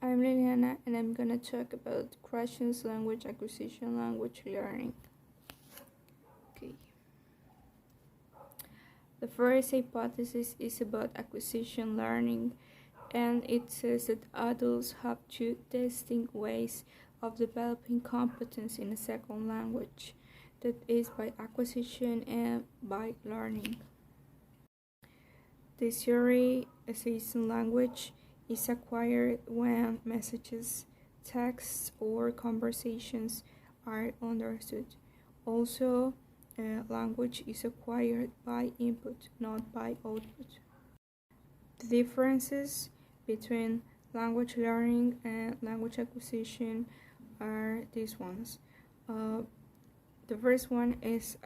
I'm Liliana and I'm gonna talk about Krashen's language acquisition, language learning. Okay. The first hypothesis is about acquisition learning, and it says that adults have two distinct ways of developing competence in a second language, that is by acquisition and by learning. This theory says language is acquired when messages, texts, or conversations are understood. Also, language is acquired by input, not by output. The differences between language learning and language acquisition are these ones. The first one is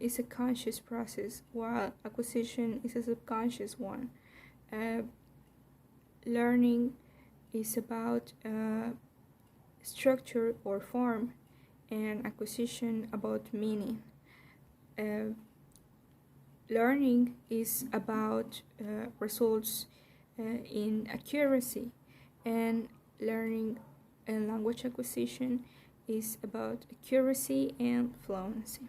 is a conscious process, while acquisition is a subconscious one. Learning is about structure or form, and acquisition about meaning. Learning is about results in accuracy, and learning and language acquisition is about accuracy and fluency.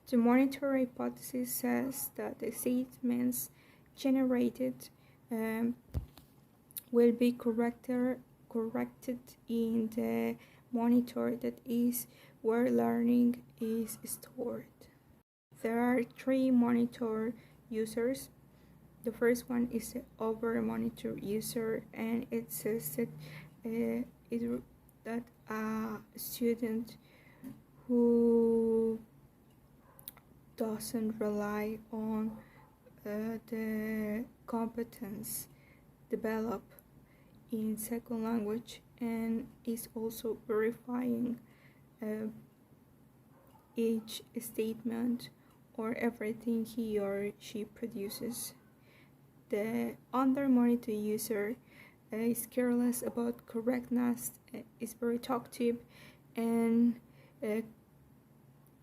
The monitor hypothesis says that the statements generated will be corrected in the monitor, that is where learning is stored. There are three monitor users. The first one is the over monitor user, and it says that that a student who doesn't rely on the competence developed in second language and is also verifying each statement or everything he or she produces. The under monitor user is careless about correctness, is very talkative, and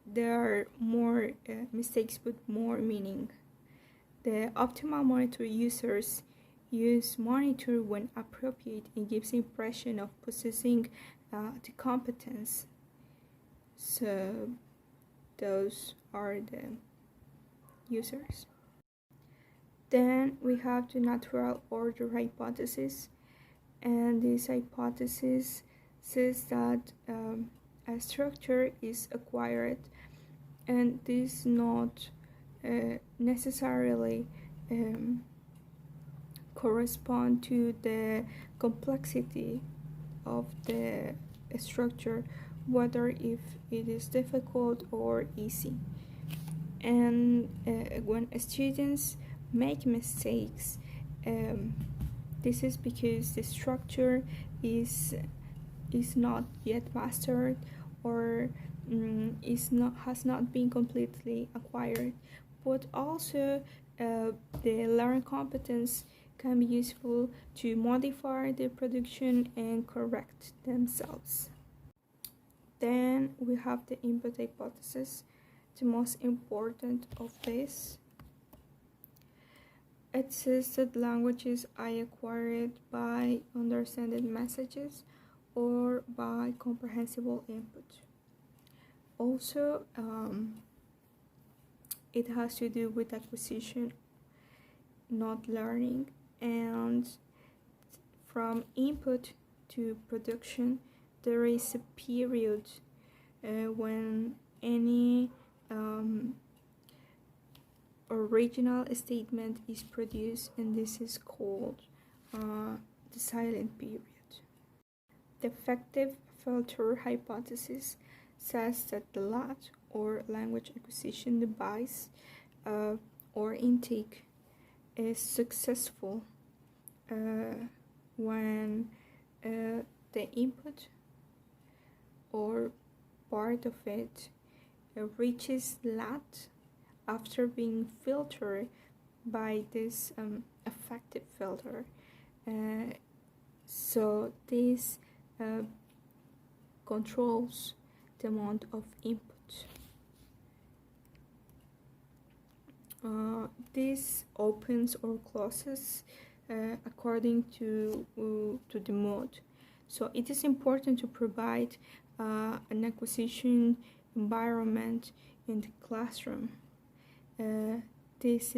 there are more mistakes but more meaning. The optimal monitor users use monitor when appropriate and gives the impression of possessing the competence. So those are the users. Then we have the natural order hypothesis, and this hypothesis says that a structure is acquired, and this not necessarily correspond to the complexity of the structure, whether if it is difficult or easy. And when students make mistakes, this is because the structure is not yet mastered, or has not been completely acquired. But also the learned competence can be useful to modify the production and correct themselves. Then we have the input hypothesis, the most important of this. It says that languages are acquired by understanding messages or by comprehensible input. Also, it has to do with acquisition, not learning, and from input to production, there is a period when any original statement is produced, and this is called the silent period. The effective filter hypothesis says that the LAT, or language acquisition device, or intake, is successful when the input or part of it reaches LAT after being filtered by this effective filter. So this controls the amount of input. This opens or closes according to the mood. So it is important to provide an acquisition environment in the classroom. This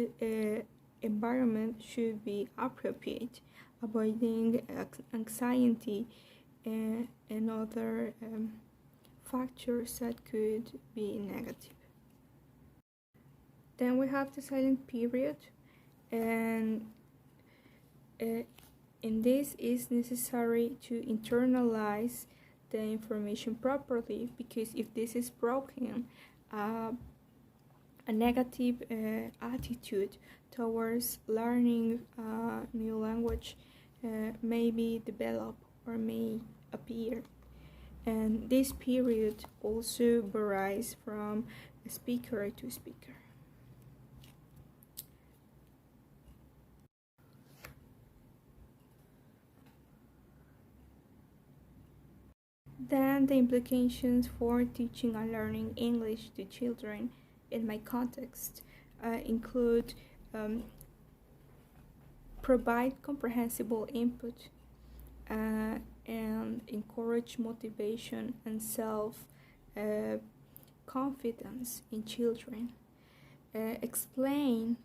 environment should be appropriate, avoiding anxiety and other factors that could be negative. Then we have the silent period, and in this is necessary to internalize the information properly, because if this is broken, a negative attitude towards learning a new language may be developed or may appear. And this period also varies from speaker to speaker. Then the implications for teaching and learning English to children in my context include provide comprehensible input and encourage motivation and self confidence in children. Explain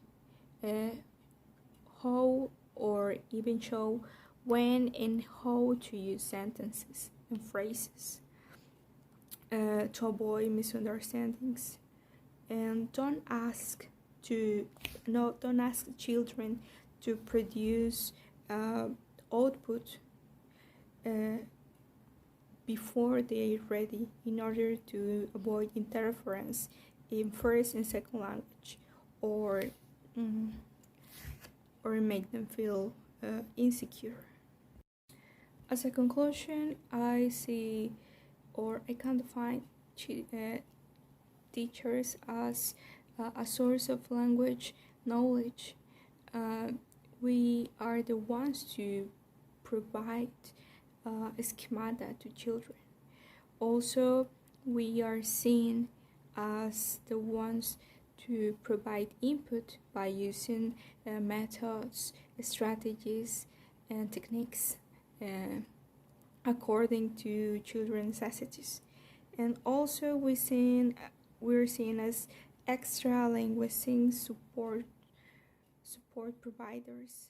how or even show when and how to use sentences and phrases to avoid misunderstandings. And don't ask children to produce output before they are ready, in order to avoid interference in first and second language, or make them feel insecure. As a conclusion, I see, or I can define teachers as a source of language knowledge. We are the ones to provide a schemata to children. Also, we are seen as the ones to provide input by using methods, strategies, and techniques according to children's necessities. And also we're seen as extra linguistic support providers.